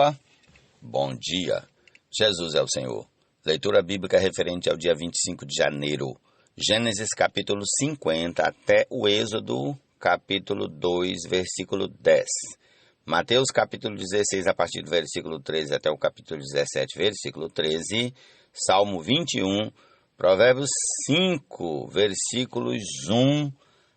Opa, bom dia, Jesus é o Senhor. Leitura bíblica referente ao dia 25 de janeiro, Gênesis capítulo 50 até o Êxodo capítulo 2, versículo 10. Mateus capítulo 16 a partir do versículo 13 até o capítulo 17, versículo 13. Salmo 21, Provérbios 5, versículos 1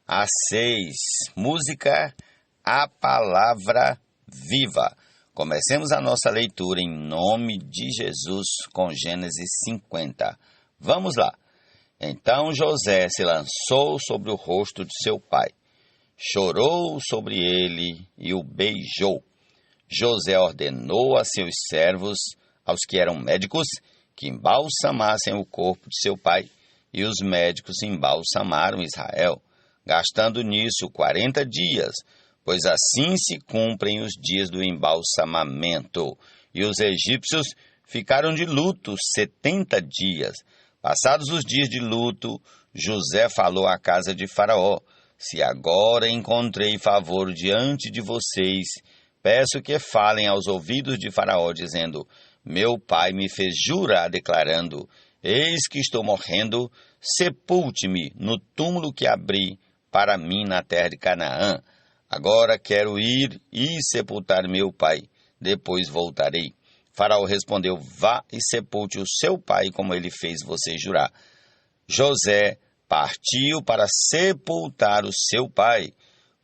a 6. Música, a palavra viva. Comecemos a nossa leitura em nome de Jesus com Gênesis 50. Vamos lá. Então José se lançou sobre o rosto de seu pai, chorou sobre ele e o beijou. José ordenou a seus servos, aos que eram médicos, que embalsamassem o corpo de seu pai, e os médicos embalsamaram Israel, gastando nisso 40 dias, pois assim se cumprem os dias do embalsamamento. E os egípcios ficaram de luto 70 dias. Passados os dias de luto, José falou à casa de Faraó: se agora encontrei favor diante de vocês, peço que falem aos ouvidos de Faraó, dizendo: meu pai me fez jurar, declarando: eis que estou morrendo, sepulte-me no túmulo que abri para mim na terra de Canaã. Agora quero ir e sepultar meu pai, depois voltarei. Faraó respondeu: vá e sepulte o seu pai, como ele fez você jurar. José partiu para sepultar o seu pai.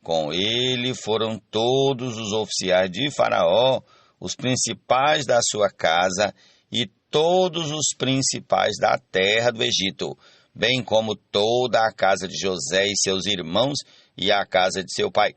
Com ele foram todos os oficiais de Faraó, os principais da sua casa e todos os principais da terra do Egito, bem como toda a casa de José e seus irmãos e a casa de seu pai.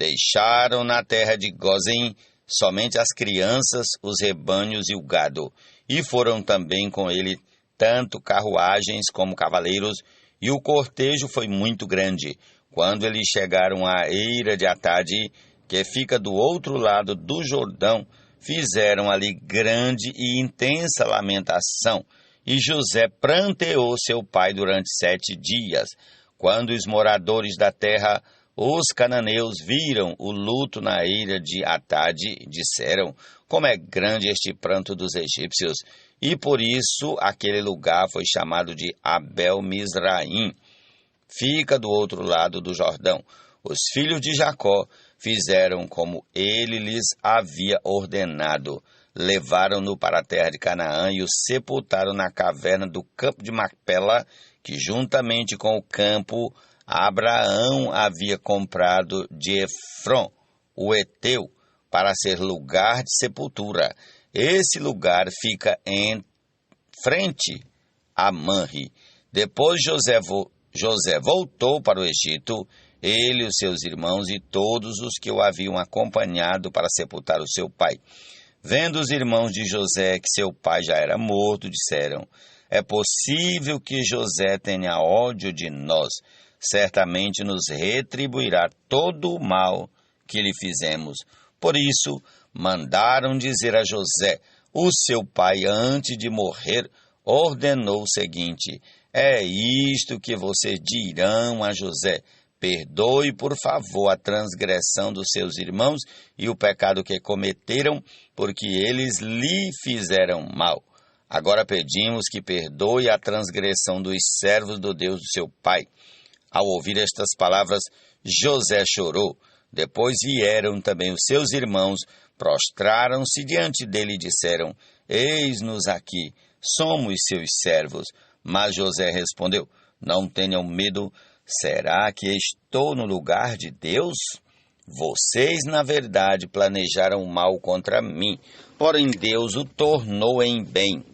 Deixaram na terra de Gósen somente as crianças, os rebanhos e o gado, e foram também com ele tanto carruagens como cavaleiros, e o cortejo foi muito grande. Quando eles chegaram à eira de Atade, que fica do outro lado do Jordão, fizeram ali grande e intensa lamentação, e José pranteou seu pai durante 7 dias. Quando os moradores da terra, os cananeus, viram o luto na eira de Atade, disseram: como é grande este pranto dos egípcios! E por isso aquele lugar foi chamado de Abel-Misraim. Fica do outro lado do Jordão. Os filhos de Jacó fizeram como ele lhes havia ordenado. Levaram-no para a terra de Canaã e o sepultaram na caverna do campo de Macpela, que juntamente com o campo Abraão havia comprado de Efron, o Eteu, para ser lugar de sepultura. Esse lugar fica em frente a Manre. Depois José voltou para o Egito, ele, os seus irmãos e todos os que o haviam acompanhado para sepultar o seu pai. Vendo os irmãos de José que seu pai já era morto, disseram: é possível que José tenha ódio de nós. Certamente nos retribuirá todo o mal que lhe fizemos. Por isso, mandaram dizer a José: o seu pai, antes de morrer, ordenou o seguinte: é isto que vocês dirão a José: perdoe, por favor, a transgressão dos seus irmãos e o pecado que cometeram, porque eles lhe fizeram mal. Agora pedimos que perdoe a transgressão dos servos do Deus do seu pai. Ao ouvir estas palavras, José chorou. Depois vieram também os seus irmãos, prostraram-se diante dele e disseram: eis-nos aqui, somos seus servos. Mas José respondeu: não tenham medo, será que estou no lugar de Deus? Vocês, na verdade, planejaram mal contra mim, porém Deus o tornou em bem,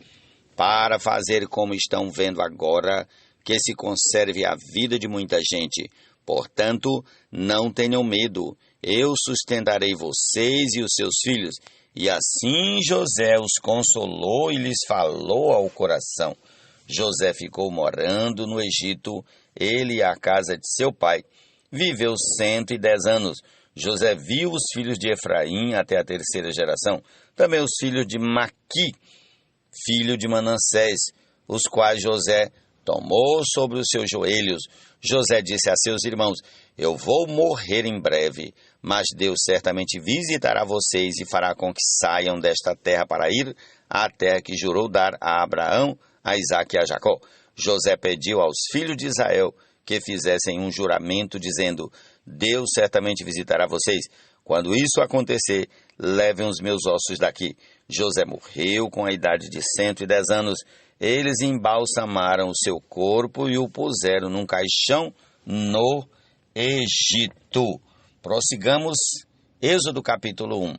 para fazer como estão vendo agora, que se conserve a vida de muita gente. Portanto, não tenham medo, eu sustentarei vocês e os seus filhos. E assim José os consolou e lhes falou ao coração. José ficou morando no Egito, ele e a casa de seu pai. Viveu 110 anos. José viu os filhos de Efraim até a 3ª geração, também os filhos de Maqui, filho de Manassés, os quais José tomou sobre os seus joelhos. José disse a seus irmãos: eu vou morrer em breve, mas Deus certamente visitará vocês e fará com que saiam desta terra para ir à terra que jurou dar a Abraão, a Isaque e a Jacó. José pediu aos filhos de Israel que fizessem um juramento, dizendo: Deus certamente visitará vocês. Quando isso acontecer, levem os meus ossos daqui. José morreu com a idade de 110 anos. Eles embalsamaram o seu corpo e o puseram num caixão no Egito. Prossigamos, Êxodo capítulo 1.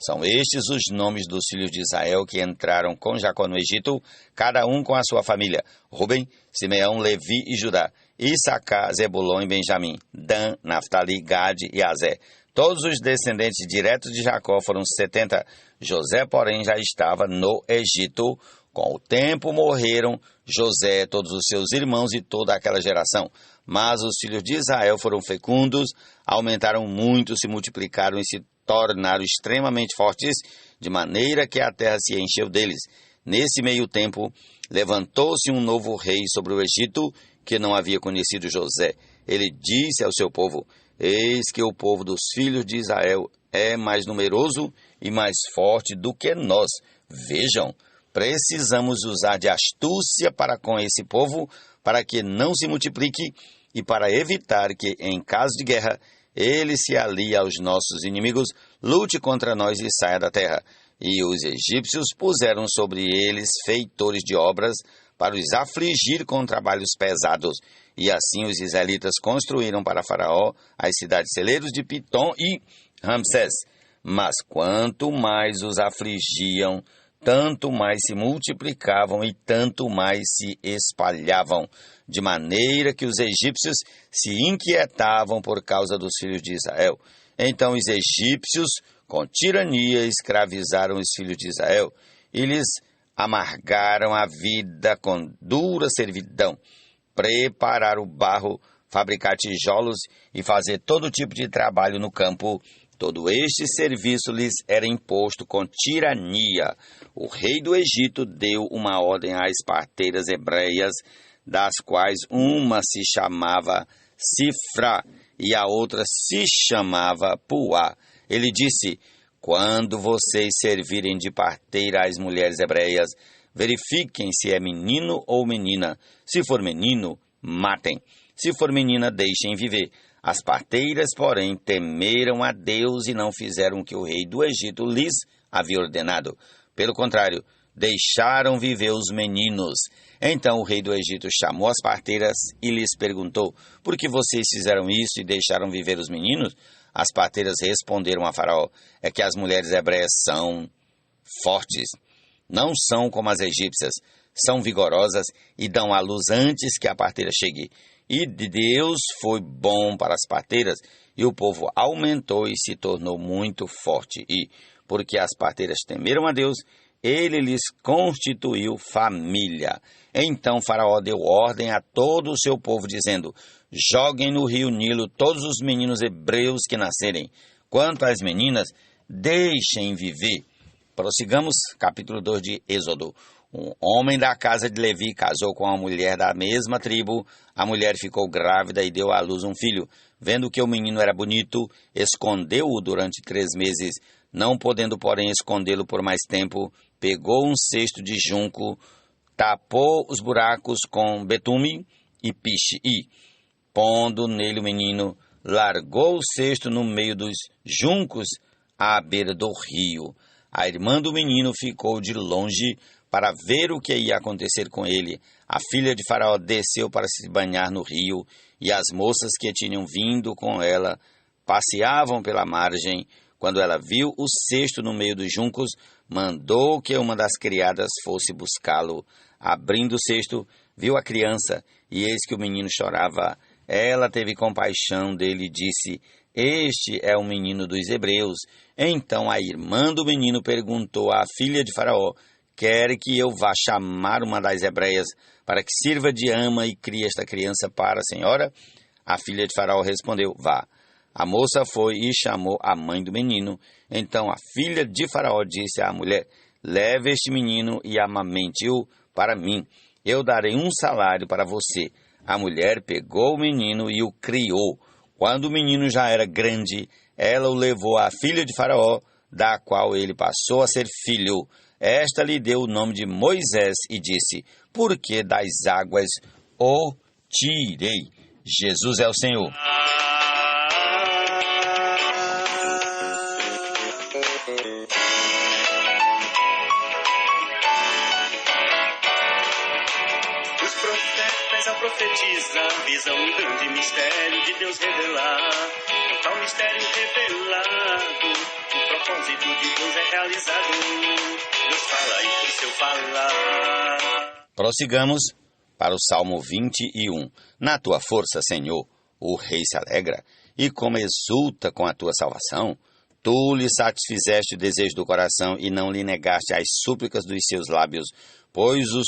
São estes os nomes dos filhos de Israel que entraram com Jacó no Egito, cada um com a sua família: Rubem, Simeão, Levi e Judá, Issacar, Zebulon e Benjamim, Dan, Naftali, Gade e Aser. Todos os descendentes diretos de Jacó foram 70. José, porém, já estava no Egito. Com o tempo morreram José, todos os seus irmãos e toda aquela geração. Mas os filhos de Israel foram fecundos, aumentaram muito, se multiplicaram e se tornaram extremamente fortes, de maneira que a terra se encheu deles. Nesse meio tempo, levantou-se um novo rei sobre o Egito, que não havia conhecido José. Ele disse ao seu povo: eis que o povo dos filhos de Israel é mais numeroso e mais forte do que nós. Vejam, precisamos usar de astúcia para com esse povo, para que não se multiplique e para evitar que, em caso de guerra, ele se alie aos nossos inimigos, lute contra nós e saia da terra. E os egípcios puseram sobre eles feitores de obras para os afligir com trabalhos pesados. E assim os israelitas construíram para Faraó as cidades celeiros de Pitom e Ramsés. Mas quanto mais os afligiam, tanto mais se multiplicavam e tanto mais se espalhavam, de maneira que os egípcios se inquietavam por causa dos filhos de Israel. Então os egípcios, com tirania, escravizaram os filhos de Israel e lhes amargaram a vida com dura servidão, preparar o barro, fabricar tijolos e fazer todo tipo de trabalho no campo. Todo este serviço lhes era imposto com tirania. O rei do Egito deu uma ordem às parteiras hebreias, das quais uma se chamava Sifra e a outra se chamava Puá. Ele disse: quando vocês servirem de parteira às mulheres hebreias, verifiquem se é menino ou menina. Se for menino, matem. Se for menina, deixem viver. As parteiras, porém, temeram a Deus e não fizeram o que o rei do Egito lhes havia ordenado. Pelo contrário, deixaram viver os meninos. Então o rei do Egito chamou as parteiras e lhes perguntou: por que vocês fizeram isso e deixaram viver os meninos? As parteiras responderam a Faraó: é que as mulheres hebreias são fortes, não são como as egípcias, são vigorosas e dão à luz antes que a parteira chegue. E Deus foi bom para as parteiras, e o povo aumentou e se tornou muito forte. E, porque as parteiras temeram a Deus, ele lhes constituiu família. Então Faraó deu ordem a todo o seu povo, dizendo: joguem no rio Nilo todos os meninos hebreus que nascerem. Quanto às meninas, deixem viver. Prossigamos, capítulo 2 de Êxodo. Um homem da casa de Levi casou com uma mulher da mesma tribo. A mulher ficou grávida e deu à luz um filho. Vendo que o menino era bonito, escondeu-o durante 3 meses. Não podendo, porém, escondê-lo por mais tempo, pegou um cesto de junco, tapou os buracos com betume e piche e, pondo nele o menino, largou o cesto no meio dos juncos à beira do rio. A irmã do menino ficou de longe para ver o que ia acontecer com ele. A filha de Faraó desceu para se banhar no rio, e as moças que tinham vindo com ela passeavam pela margem. Quando ela viu o cesto no meio dos juncos, mandou que uma das criadas fosse buscá-lo. Abrindo o cesto, viu a criança, e eis que o menino chorava. Ela teve compaixão dele e disse: este é o menino dos hebreus. Então a irmã do menino perguntou à filha de Faraó: quer que eu vá chamar uma das hebreias para que sirva de ama e crie esta criança para a senhora? A filha de Faraó respondeu: vá. A moça foi e chamou a mãe do menino. Então a filha de Faraó disse à mulher: leve este menino e amamente-o para mim. eu darei um salário para você. A mulher pegou o menino e o criou. Quando o menino já era grande, ela o levou à filha de Faraó, da qual ele passou a ser filho. Esta lhe deu o nome de Moisés e disse: porque das águas o tirei. Jesus é o Senhor. Os profetas ao profetizar visam um grande mistério de Deus revelar. Um tal mistério revelado, o propósito de Deus é realizado. Deus fala e por seu falar. Prossigamos para o Salmo 21. Na tua força, Senhor, o rei se alegra, e como exulta com a tua salvação. Tu lhe satisfizeste o desejo do coração e não lhe negaste as súplicas dos seus lábios, pois o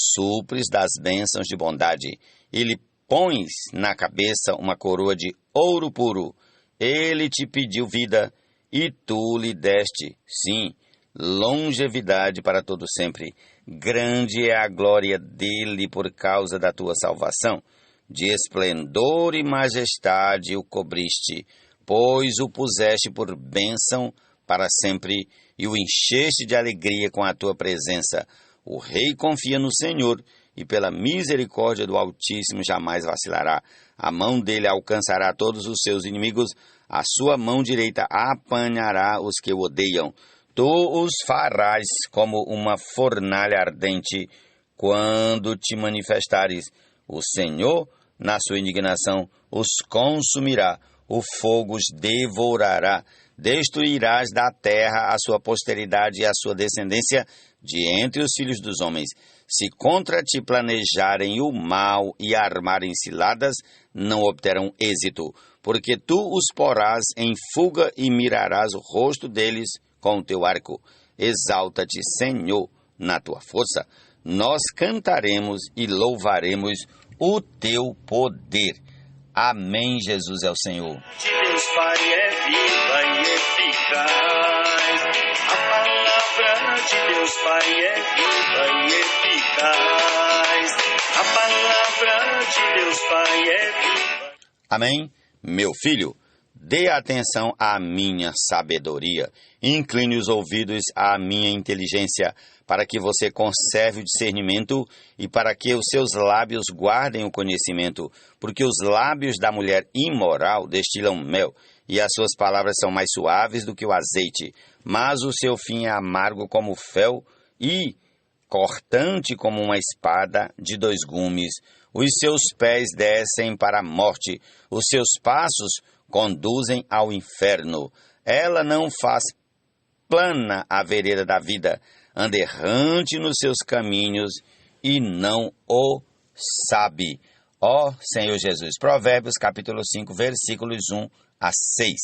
supres das bênçãos de bondade, e lhe pões na cabeça uma coroa de ouro puro. Ele te pediu vida, e tu lhe deste, sim, longevidade para todo sempre. Grande é a glória dele por causa da tua salvação. De esplendor e majestade o cobriste, pois o puseste por bênção para sempre, e o encheste de alegria com a tua presença. O rei confia no Senhor, e pela misericórdia do Altíssimo jamais vacilará. A mão dele alcançará todos os seus inimigos, a sua mão direita apanhará os que o odeiam. Tu os farás como uma fornalha ardente, quando te manifestares. O Senhor, na sua indignação, os consumirá, o fogo os devorará. Destruirás da terra a sua posteridade e a sua descendência de entre os filhos dos homens. Se contra ti planejarem o mal e armarem ciladas, não obterão êxito, porque tu os porás em fuga e mirarás o rosto deles com o teu arco. Exalta-te, Senhor, na tua força. Nós cantaremos e louvaremos o teu poder. Amém, Jesus é o Senhor. De Deus Pai é viva e eficaz. A palavra de Deus Pai é viva e eficaz. A palavra de Deus Pai é viva. Amém? Meu filho, dê atenção à minha sabedoria. Incline os ouvidos à minha inteligência, para que você conserve o discernimento e para que os seus lábios guardem o conhecimento, porque os lábios da mulher imoral destilam mel, e as suas palavras são mais suaves do que o azeite, mas o seu fim é amargo como o fel e cortante como uma espada de 2 gumes. Os seus pés descem para a morte, os seus passos conduzem ao inferno. Ela não faz plana a vereda da vida, anda errante nos seus caminhos e não o sabe. Ó Senhor Jesus. Provérbios capítulo 5, versículos 1 a 6.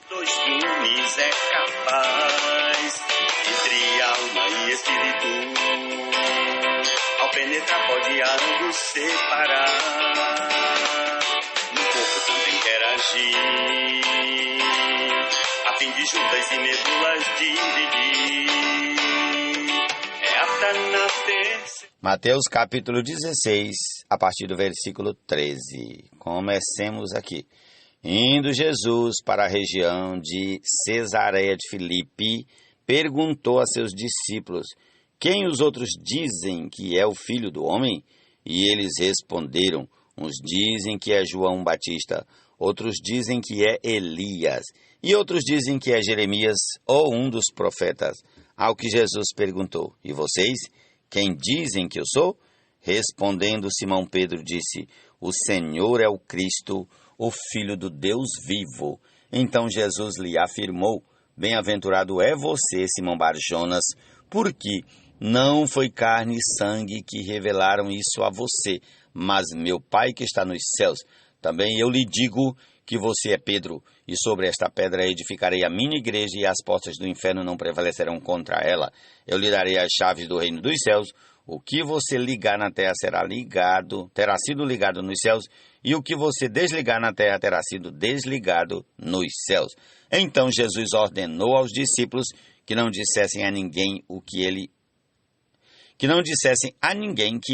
2 gumes é capaz, entre alma e espírito, ao penetrar pode ambos separar, no corpo também quer agir, a fim de juntas e medulas dividir. Mateus capítulo 16, a partir do versículo 13. Comecemos aqui. Indo Jesus para a região de Cesareia de Filipe, perguntou a seus discípulos: quem os outros dizem que é o Filho do Homem? E eles responderam: uns dizem que é João Batista, outros dizem que é Elias, e outros dizem que é Jeremias ou um dos profetas. Ao que Jesus perguntou: e vocês, quem dizem que eu sou? Respondendo Simão Pedro disse: o Senhor é o Cristo, o Filho do Deus vivo. Então Jesus lhe afirmou: bem-aventurado é você, Simão Bar-Jonas, porque não foi carne e sangue que revelaram isso a você, mas meu Pai que está nos céus. Também eu lhe digo que você é Pedro, e sobre esta pedra edificarei a minha igreja, e as portas do inferno não prevalecerão contra ela. Eu lhe darei as chaves do reino dos céus. O que você ligar na terra terá sido ligado nos céus, e o que você desligar na terra terá sido desligado nos céus. Então Jesus ordenou aos discípulos que não dissessem a ninguém que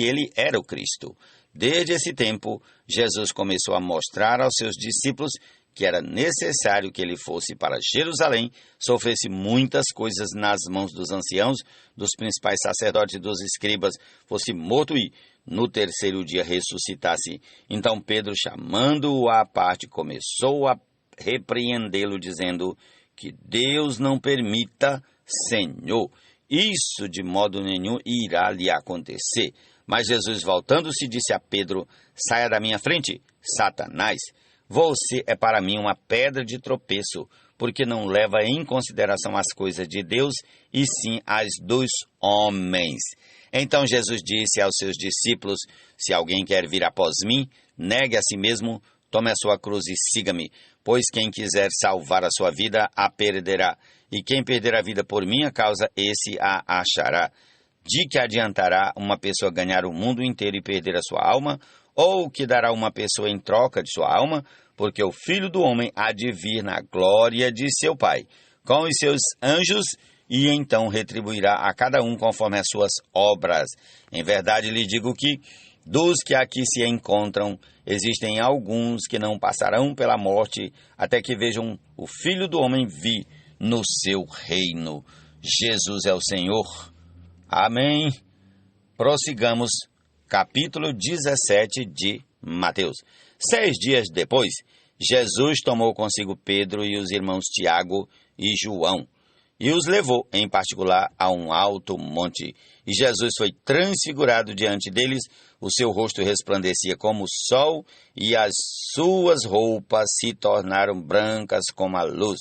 ele era o Cristo. Desde esse tempo, Jesus começou a mostrar aos seus discípulos que era necessário que ele fosse para Jerusalém, sofresse muitas coisas nas mãos dos anciãos, dos principais sacerdotes e dos escribas, fosse morto e, no terceiro dia, ressuscitasse. Então Pedro, chamando-o à parte, começou a repreendê-lo, dizendo: que Deus não permita, Senhor, isso de modo nenhum irá lhe acontecer. Mas Jesus, voltando-se, disse a Pedro: saia da minha frente, Satanás. Você é para mim uma pedra de tropeço, porque não leva em consideração as coisas de Deus, e sim as dos homens. Então Jesus disse aos seus discípulos: se alguém quer vir após mim, negue a si mesmo, tome a sua cruz e siga-me. Pois quem quiser salvar a sua vida, a perderá. E quem perder a vida por minha causa, esse a achará. De que adiantará uma pessoa ganhar o mundo inteiro e perder a sua alma? Ou que dará uma pessoa em troca de sua alma? Porque o Filho do Homem há de vir na glória de seu Pai, com os seus anjos, e então retribuirá a cada um conforme as suas obras. Em verdade lhe digo que, dos que aqui se encontram, existem alguns que não passarão pela morte, até que vejam o Filho do Homem vir no seu reino. Jesus é o Senhor. Amém. Prossigamos. Capítulo 17 de Mateus. 6 dias depois, Jesus tomou consigo Pedro e os irmãos Tiago e João, e os levou, em particular, a um alto monte. E Jesus foi transfigurado diante deles, o seu rosto resplandecia como o sol, e as suas roupas se tornaram brancas como a luz.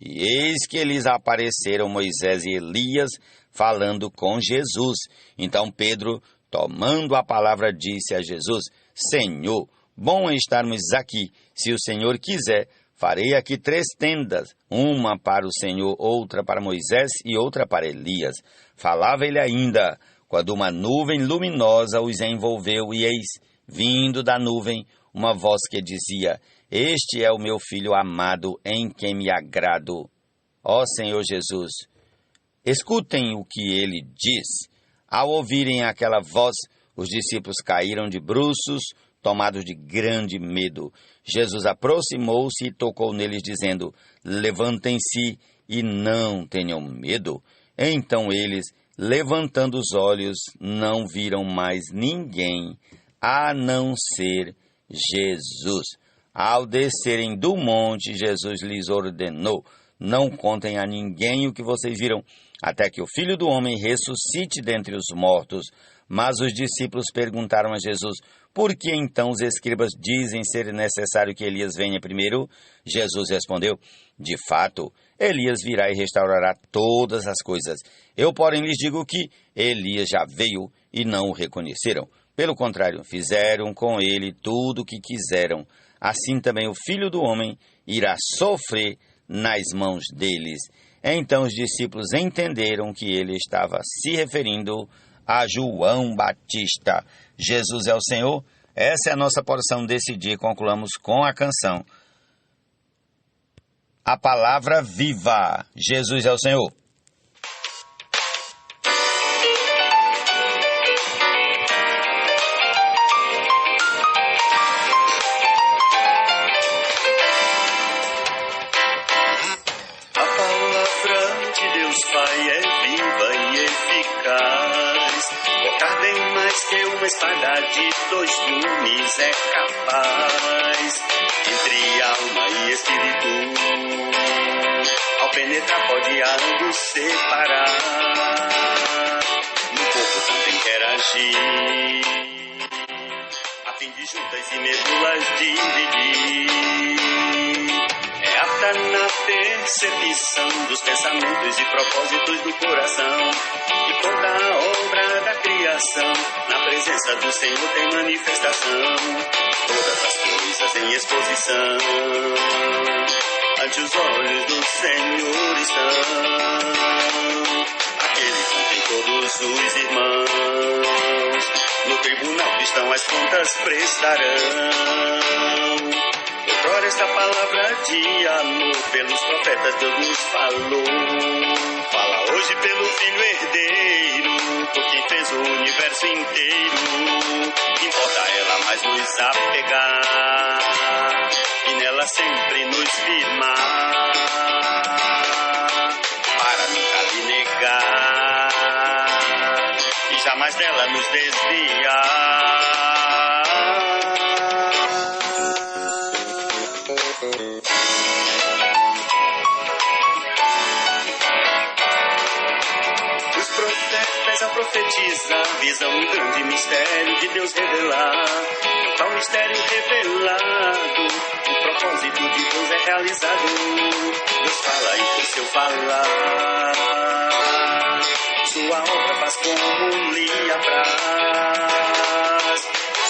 E eis que lhes apareceram Moisés e Elias, falando com Jesus. Então Pedro, tomando a palavra, disse a Jesus: Senhor, bom é estarmos aqui. Se o Senhor quiser, farei aqui 3 tendas, uma para o Senhor, outra para Moisés e outra para Elias. Falava ele ainda, quando uma nuvem luminosa os envolveu, e eis, vindo da nuvem, uma voz que dizia: Este é o meu Filho amado, em quem me agrado. Ó Senhor Jesus, escutem o que ele diz. Ao ouvirem aquela voz, os discípulos caíram de bruços, tomados de grande medo. Jesus aproximou-se e tocou neles, dizendo: Levantem-se e não tenham medo. Então eles, levantando os olhos, não viram mais ninguém, a não ser Jesus. Ao descerem do monte, Jesus lhes ordenou: Não contem a ninguém o que vocês viram, até que o Filho do Homem ressuscite dentre os mortos. Mas os discípulos perguntaram a Jesus: Por que então os escribas dizem ser necessário que Elias venha primeiro? Jesus respondeu: De fato, Elias virá e restaurará todas as coisas. Eu, porém, lhes digo que Elias já veio e não o reconheceram. Pelo contrário, fizeram com ele tudo o que quiseram. Assim também o Filho do Homem irá sofrer nas mãos deles. Então os discípulos entenderam que ele estava se referindo a João Batista. Jesus é o Senhor. Essa é a nossa porção desse dia. Concluamos com a canção A Palavra Viva. Jesus é o Senhor. Espada de 2 gumes é capaz, entre alma e espírito, ao penetrar pode ambos separar, no corpo também quer agir, a fim de juntas e medulas dividir. É apta na percepção dos pensamentos e propósitos do coração, e toda a obra da criação, na presença do Senhor tem manifestação. Todas as coisas em exposição, ante os olhos do Senhor estão. Aquele que tem todos os irmãos, no tribunal que cristão as contas prestarão. Outrora esta palavra de amor pelos profetas Deus nos falou. Fala hoje pelo Filho herdeiro, por quem fez o universo inteiro. Importa ela mais nos apegar e nela sempre nos firmar, para nunca lhe negar e jamais dela nos desviar. Os profetas a profetizar, visam um grande mistério de Deus revelar. Tal mistério revelado, o propósito de Deus é realizado. Deus fala e por seu falar, sua obra faz como lhe apraz.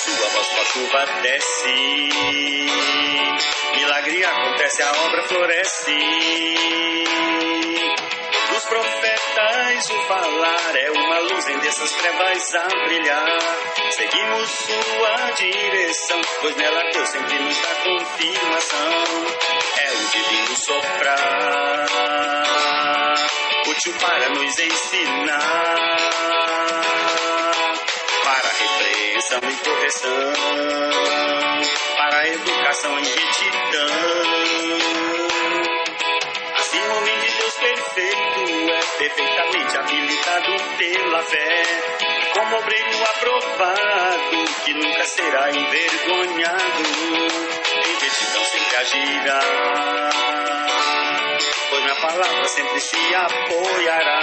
Sua voz com a chuva desce, milagre acontece, a obra floresce. Dos profetas o falar é uma luz em dessas trevas a brilhar. Seguimos sua direção, pois nela Deus sempre nos dá confirmação. É o divino soprar, útil para nos ensinar, para repreensão e correção, para educação e retidão. Assim o homem de Deus perfeito é perfeitamente habilitado pela fé, como obreiro aprovado que nunca será envergonhado. Em retidão sempre agirá, pois na palavra sempre se apoiará.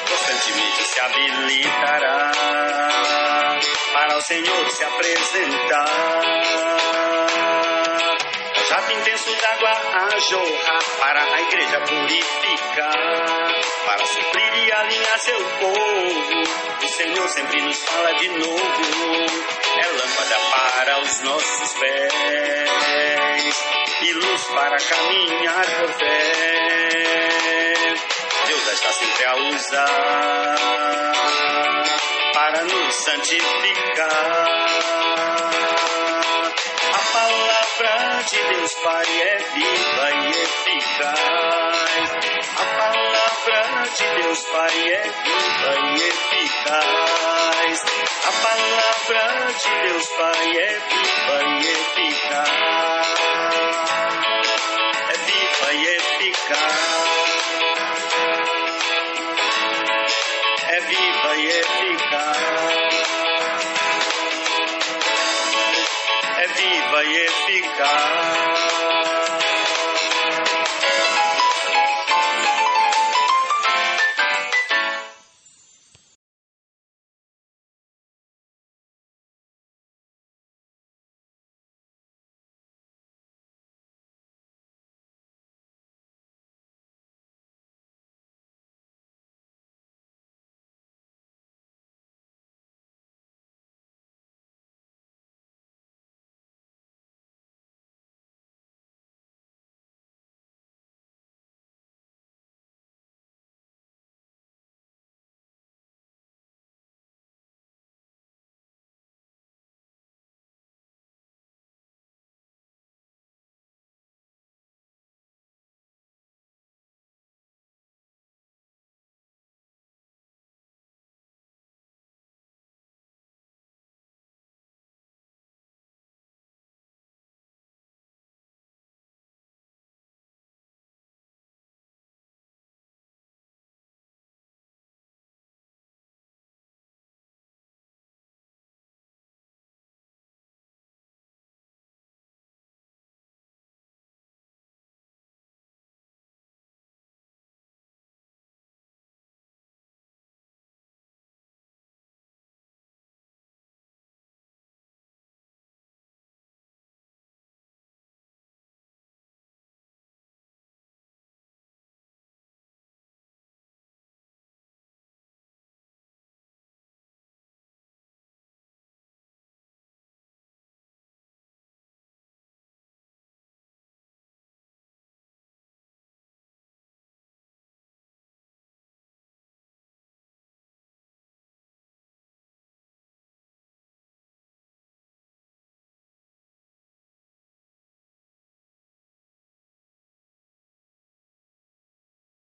Constantemente se habilitará para o Senhor se apresentar. Jato intenso d'água a jorrar para a igreja purificar, para suprir e alinhar seu povo. O Senhor sempre nos fala de novo. É lâmpada para os nossos pés e luz para caminhar por fé. Deus está sempre a usar para nos santificar. A palavra de Deus Pai é viva e eficaz. A palavra de Deus Pai é viva e eficaz. A palavra de Deus Pai é viva e eficaz. É viva e eficaz. É viva e eficaz. É viva e eficaz.